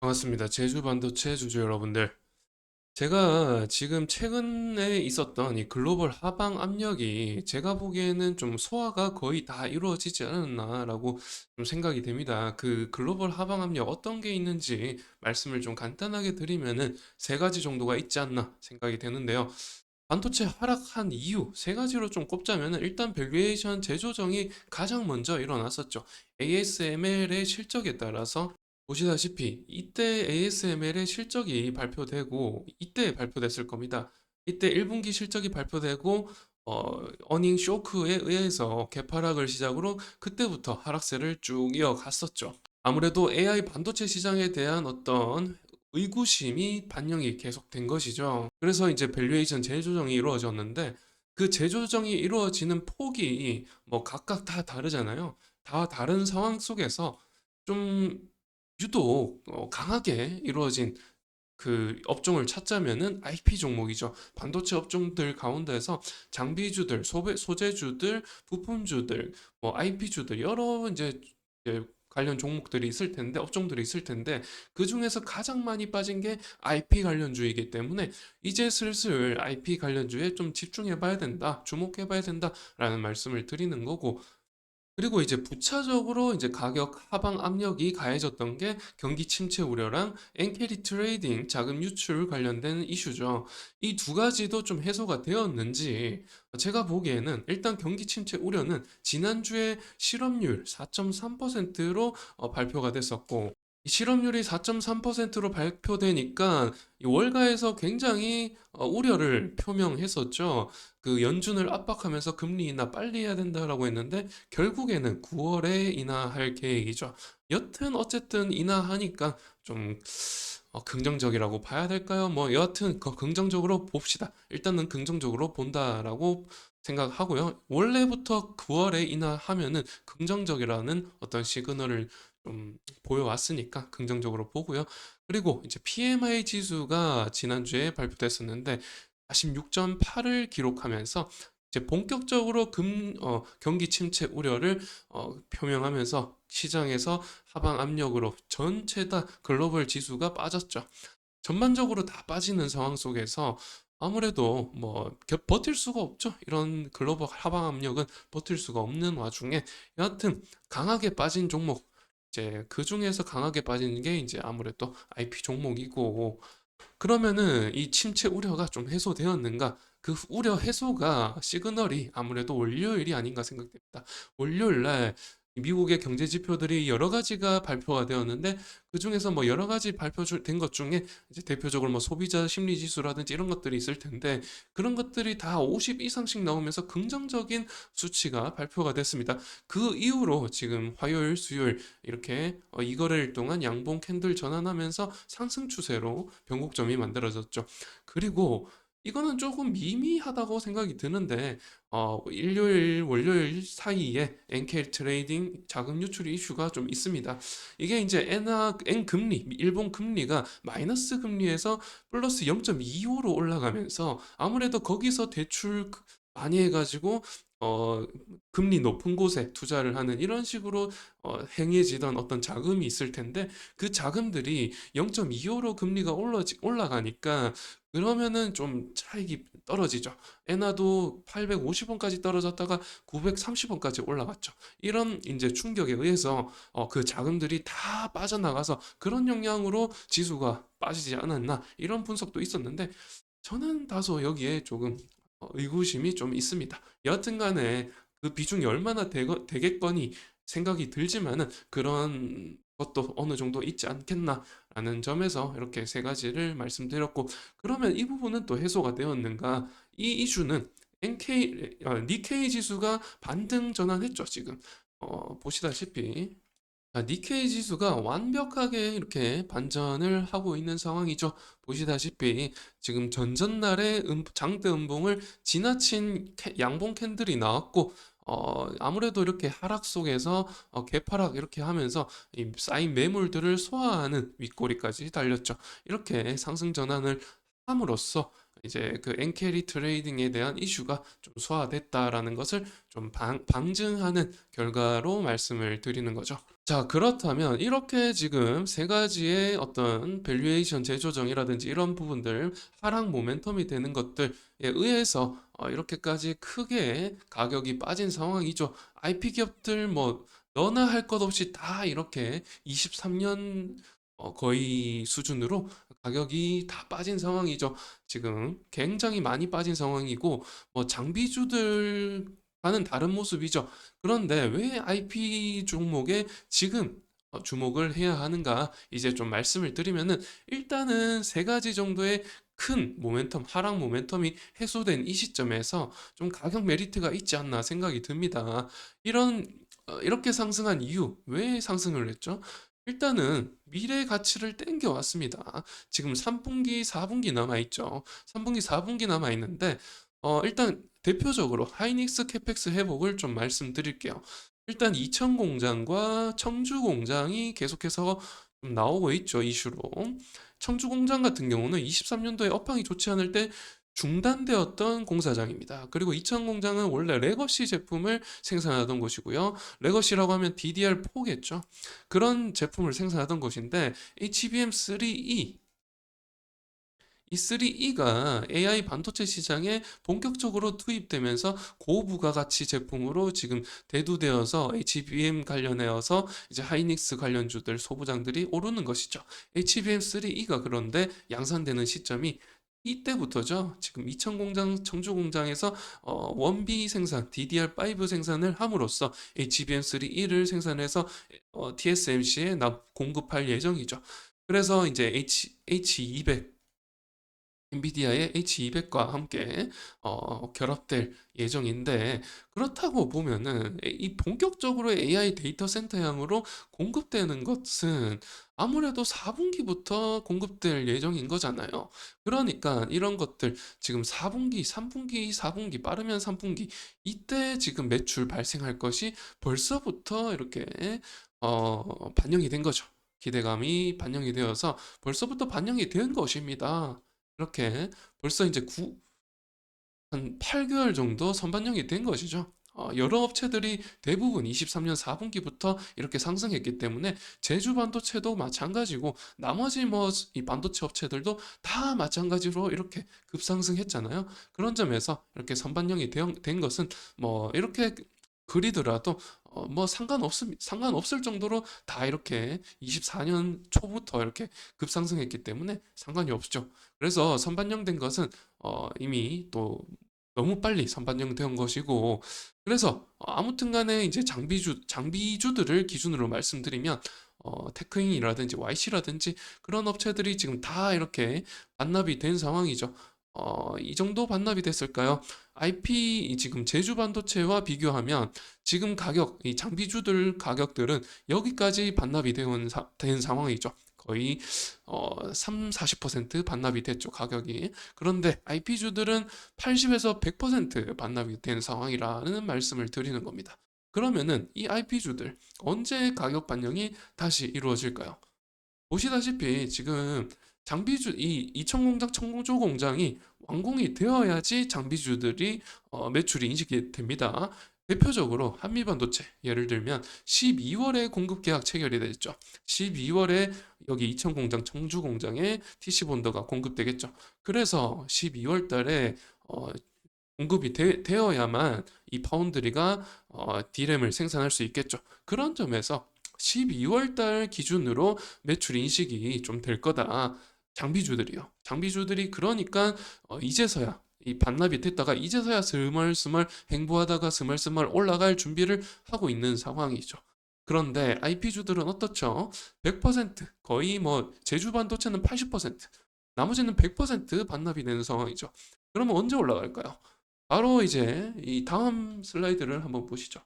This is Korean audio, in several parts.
반갑습니다. 제주 반도체 주주 여러분들. 제가 지금 최근에 있었던 이 글로벌 하방 압력이 제가 보기에는 좀 소화가 거의 다 이루어지지 않았나라고 좀 생각이 됩니다. 그 글로벌 하방 압력 어떤 게 있는지 말씀을 좀 간단하게 드리면은 세 가지 정도가 있지 않나 생각이 되는데요. 반도체 하락한 이유 세 가지로 좀 꼽자면은 일단 밸류에이션 재조정이 가장 먼저 일어났었죠. ASML의 실적에 따라서 보시다시피 이때 ASML의 실적이 발표되고 이때 발표됐을 겁니다. 이때 1분기 실적이 발표되고 어닝 쇼크에 의해서 개파락을 시작으로 그때부터 하락세를 쭉 이어갔었죠. 아무래도 AI 반도체 시장에 대한 어떤 의구심이 반영이 계속된 것이죠. 그래서 이제 밸류에이션 재조정이 이루어졌는데 그 재조정이 이루어지는 폭이 뭐 각각 다 다르잖아요. 다 다른 상황 속에서 좀 유독 강하게 이루어진 그 업종을 찾자면은 IP 종목이죠. 반도체 업종들 가운데서 장비주들, 소재주들, 부품주들, 뭐 IP주들 여러 이제 관련 종목들이 있을 텐데 업종들이 있을 텐데 그 중에서 가장 많이 빠진 게 IP 관련주이기 때문에 이제 슬슬 IP 관련주에 좀 집중해 봐야 된다, 주목해 봐야 된다라는 말씀을 드리는 거고 그리고 이제 부차적으로 이제 가격 하방 압력이 가해졌던 게 경기 침체 우려랑 엔캐리 트레이딩 자금 유출 관련된 이슈죠. 이 두 가지도 좀 해소가 되었는지 제가 보기에는 일단 경기 침체 우려는 지난주에 실업률 4.3%로 발표가 됐었고 이 실업률이 4.3%로 발표되니까 이 월가에서 굉장히 우려를 표명했었죠. 그 연준을 압박하면서 금리 인하 빨리 해야 된다라고 했는데 결국에는 9월에 인하할 계획이죠. 여튼 어쨌든 인하하니까 좀 긍정적이라고 봐야 될까요? 뭐 여하튼 긍정적으로 봅시다. 일단은 긍정적으로 본다라고 생각하고요. 원래부터 9월에 인하하면은 긍정적이라는 어떤 시그널을 좀 보여왔으니까 긍정적으로 보고요. 그리고 이제 PMI 지수가 지난주에 발표됐었는데 46.8을 기록하면서 이제 본격적으로 경기 침체 우려를 표명하면서 시장에서 하방 압력으로 전체 다 글로벌 지수가 빠졌죠. 전반적으로 다 빠지는 상황 속에서 아무래도 뭐 버틸 수가 없죠. 이런 글로벌 하방 압력은 버틸 수가 없는 와중에 여하튼 강하게 빠진 종목 이제 그 중에서 강하게 빠지는 게 이제 아무래도 IP 종목이고 그러면은 이 침체 우려가 좀 해소되었는가? 그 우려 해소가 시그널이 아무래도 월요일이 아닌가 생각됩니다. 월요일 날 미국의 경제 지표들이 여러 가지가 발표가 되었는데 그중에서 뭐 여러 가지 발표된 것 중에 이제 대표적으로 뭐 소비자 심리 지수라든지 이런 것들이 있을 텐데 그런 것들이 다 50 이상씩 나오면서 긍정적인 수치가 발표가 됐습니다. 그 이후로 지금 화요일, 수요일 이렇게 이거래일 동안 양봉 캔들 전환하면서 상승 추세로 변곡점이 만들어졌죠. 그리고 이거는 조금 미미하다고 생각이 드는데 일요일, 월요일 사이에 엔케 트레이딩 자금 유출 이슈가 좀 있습니다. 이게 이제 N 금리, 일본 금리가 마이너스 금리에서 플러스 0.25로 올라가면서 아무래도 거기서 대출 많이 해가지고 어, 금리 높은 곳에 투자를 하는 이런 식으로 행해지던 어떤 자금이 있을 텐데 그 자금들이 0.25로 금리가 올라가니까 그러면은 좀 차익이 떨어지죠. 엔화도 850원까지 떨어졌다가 930원까지 올라갔죠. 이런 이제 충격에 의해서 그 자금들이 다 빠져나가서 그런 영향으로 지수가 빠지지 않았나 이런 분석도 있었는데 저는 다소 여기에 조금 의구심이 좀 있습니다. 여하튼 간에 그 비중이 얼마나 되겠거니 생각이 들지만은 그런 것도 어느 정도 있지 않겠나라는 점에서 이렇게 세 가지를 말씀드렸고 그러면 이 부분은 또 해소가 되었는가? 이 이슈는 니케이 지수가 반등 전환했죠, 지금. 보시다시피 니케이 지수가 완벽하게 이렇게 반전을 하고 있는 상황이죠. 보시다시피 지금 전전날의 장대 음봉을 지나친 양봉 캔들이 나왔고 아무래도 이렇게 하락 속에서 개파락 이렇게 하면서 이 쌓인 매물들을 소화하는 윗꼬리까지 달렸죠. 이렇게 상승 전환을 함으로써 이제 그 엔캐리 트레이딩에 대한 이슈가 좀 소화됐다라는 것을 좀 방증하는 결과로 말씀을 드리는 거죠. 자, 그렇다면 이렇게 지금 세 가지의 어떤 밸류에이션 재조정이라든지 이런 부분들, 하락 모멘텀이 되는 것들에 의해서 이렇게까지 크게 가격이 빠진 상황이죠. IP 기업들 뭐 너나 할 것 없이 다 이렇게 23년 거의 수준으로 가격이 다 빠진 상황이죠. 지금 굉장히 많이 빠진 상황이고, 뭐 장비주들과는 다른 모습이죠. 그런데 왜 IP 종목에 지금 주목을 해야 하는가? 이제 좀 말씀을 드리면은 일단은 세 가지 정도의 큰 모멘텀, 하락 모멘텀이 해소된 이 시점에서 좀 가격 메리트가 있지 않나 생각이 듭니다. 이렇게 상승한 이유, 왜 상승을 했죠? 일단은 미래 가치를 땡겨왔습니다. 지금 3분기, 4분기 남아있죠. 3분기, 4분기 남아있는데, 일단 대표적으로 하이닉스 캐펙스 회복을 좀 말씀드릴게요. 일단 이천 공장과 청주 공장이 계속해서 좀 나오고 있죠, 이슈로. 청주 공장 같은 경우는 23년도에 업황이 좋지 않을 때 중단되었던 공사장입니다. 그리고 이천 공장은 원래 레거시 제품을 생산하던 곳이고요. 레거시라고 하면 DDR4겠죠. 그런 제품을 생산하던 곳인데 HBM3E 이 3E가 AI 반도체 시장에 본격적으로 투입되면서 고부가가치 제품으로 지금 대두되어서 HBM 관련해서 이제 하이닉스 관련주들 소부장들이 오르는 것이죠. HBM3E가 그런데 양산되는 시점이 이때부터죠. 지금 이천 공장, 청주 공장에서 원비 생산, DDR5 생산을 함으로써 HBM3E를 생산해서 TSMC에 공급할 예정이죠. 그래서 이제 H200 엔비디아의 H200과 함께 결합될 예정인데, 그렇다고 보면은 이 본격적으로 AI 데이터 센터향으로 공급되는 것은 아무래도 4분기부터 공급될 예정인 거잖아요. 그러니까 이런 것들 지금 4분기, 3분기, 4분기 빠르면 3분기 이때 지금 매출 발생할 것이 벌써부터 이렇게 반영이 된 거죠. 기대감이 반영이 되어서 벌써부터 반영이 된 것입니다. 이렇게 벌써 이제 한 8개월 정도 선반영이 된 것이죠. 여러 업체들이 대부분 23년 4분기부터 이렇게 상승했기 때문에 제주 반도체도 마찬가지고 나머지 뭐 이 반도체 업체들도 다 마찬가지로 이렇게 급상승했잖아요. 그런 점에서 이렇게 선반영이 된 것은 뭐 이렇게 그리더라도 뭐 상관없을 정도로 다 이렇게 24년 초부터 이렇게 급상승했기 때문에 상관이 없죠. 그래서 선반영된 것은 이미 또 너무 빨리 선반영된 것이고, 그래서 아무튼 간에 이제 장비주들을 기준으로 말씀드리면 테크인이라든지 YC라든지 그런 업체들이 지금 다 이렇게 반납이 된 상황이죠. 이 정도 반납이 됐을까요? IP 지금 제주 반도체와 비교하면 지금 이 장비주들 가격들은 여기까지 반납이 된 상황이죠. 거의 3, 40% 반납이 됐죠, 가격이. 그런데 IP주들은 80에서 100% 반납이 된 상황이라는 말씀을 드리는 겁니다. 그러면은 이 IP주들 언제 가격 반영이 다시 이루어질까요? 보시다시피 지금 이 이천 공장, 청주 공장이 완공이 되어야지 장비주들이 매출이 인식이 됩니다. 대표적으로 한미반도체 예를 들면 12월에 공급 계약 체결이 됐죠. 12월에 여기 이천 공장, 청주 공장에 TC 본더가 공급되겠죠. 그래서 12월 달에 공급이 되어야만 이 파운드리가 D램을 생산할 수 있겠죠. 그런 점에서 12월 달 기준으로 매출 인식이 좀 될 거다. 장비주들이요. 장비주들이 그러니까 이제서야 이 반납이 됐다가 이제서야 스멀스멀 행보하다가 스멀스멀 올라갈 준비를 하고 있는 상황이죠. 그런데 IP주들은 어떻죠? 100% 거의 뭐 제주 반도체는 80% 나머지는 100% 반납이 되는 상황이죠. 그러면 언제 올라갈까요? 바로 이제 이 다음 슬라이드를 한번 보시죠.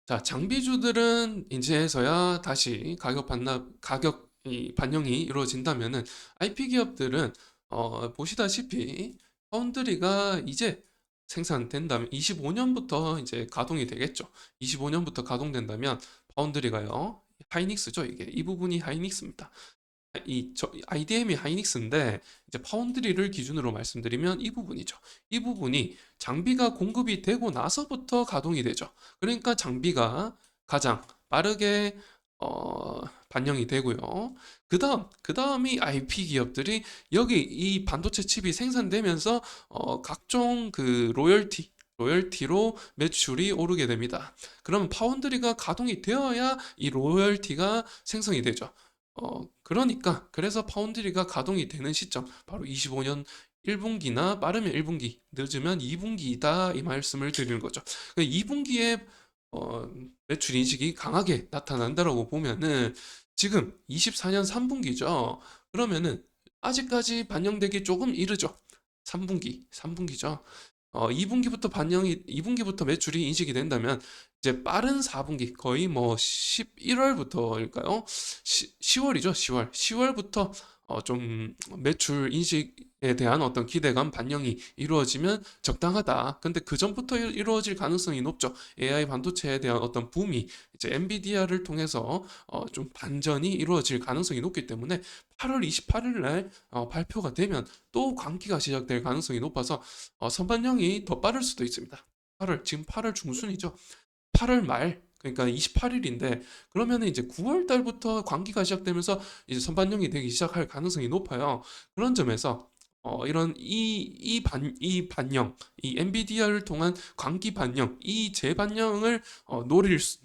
자, 장비주들은 이제서야 다시 가격 이 반영이 이루어진다면은 IP 기업들은 보시다시피 파운드리가 이제 생산된다면 25년부터 이제 가동이 되겠죠. 25년부터 가동된다면 파운드리가요. 하이닉스죠, 이게. 이 부분이 하이닉스입니다. IDM이 하이닉스인데 이제 파운드리를 기준으로 말씀드리면 이 부분이죠. 이 부분이 장비가 공급이 되고 나서부터 가동이 되죠. 그러니까 장비가 가장 빠르게 반영이 되고요. 그다음이 IP 기업들이 여기 이 반도체 칩이 생산되면서 각종 그 로열티로 매출이 오르게 됩니다. 그러면 파운드리가 가동이 되어야 이 로열티가 생성이 되죠. 그래서 파운드리가 가동이 되는 시점, 바로 25년 1분기나 빠르면 1분기, 늦으면 2분기다 이 말씀을 드리는 거죠. 2분기에 매출 인식이 강하게 나타난다라고 보면은 지금 24년 3분기죠. 그러면은 아직까지 반영되기 조금 이르죠. 3분기죠. 2분기부터 매출이 인식이 된다면 이제 빠른 4분기, 거의 뭐 11월부터일까요? 10월이죠, 10월. 10월부터 좀 매출 인식에 대한 어떤 기대감 반영이 이루어지면 적당하다. 근데 그 전부터 이루어질 가능성이 높죠. AI 반도체에 대한 어떤 붐이 이제 엔비디아를 통해서 좀 반전이 이루어질 가능성이 높기 때문에 8월 28일 날 발표가 되면 또 광기가 시작될 가능성이 높아서 선반영이 더 빠를 수도 있습니다. 지금 8월 중순이죠. 8월 말, 그러니까 28일인데, 그러면은 이제 9월 달부터 광기가 시작되면서 이제 선반영이 되기 시작할 가능성이 높아요. 그런 점에서 이 반영, 이 엔비디아를 통한 광기 반영, 이 재반영을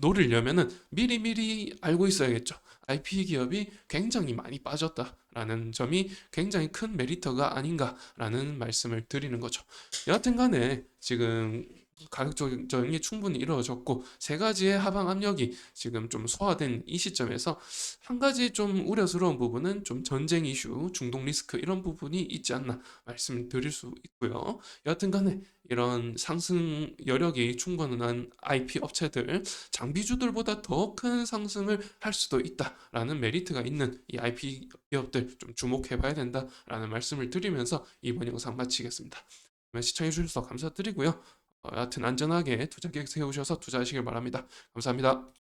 노리려면은 미리미리 알고 있어야겠죠. IP 기업이 굉장히 많이 빠졌다라는 점이 굉장히 큰 메리트가 아닌가라는 말씀을 드리는 거죠. 여하튼 간에 지금 가격 조정이 충분히 이루어졌고 세 가지의 하방 압력이 지금 좀 소화된 이 시점에서 한 가지 좀 우려스러운 부분은 좀 전쟁 이슈, 중동 리스크 이런 부분이 있지 않나 말씀드릴 수 있고요. 여하튼 간에 이런 상승 여력이 충분한 IP 업체들, 장비주들보다 더 큰 상승을 할 수도 있다라는 메리트가 있는 이 IP 기업들 좀 주목해 봐야 된다라는 말씀을 드리면서 이번 영상 마치겠습니다. 시청해 주셔서 감사드리고요. 여하튼 안전하게 투자 계획 세우셔서 투자하시길 바랍니다. 감사합니다.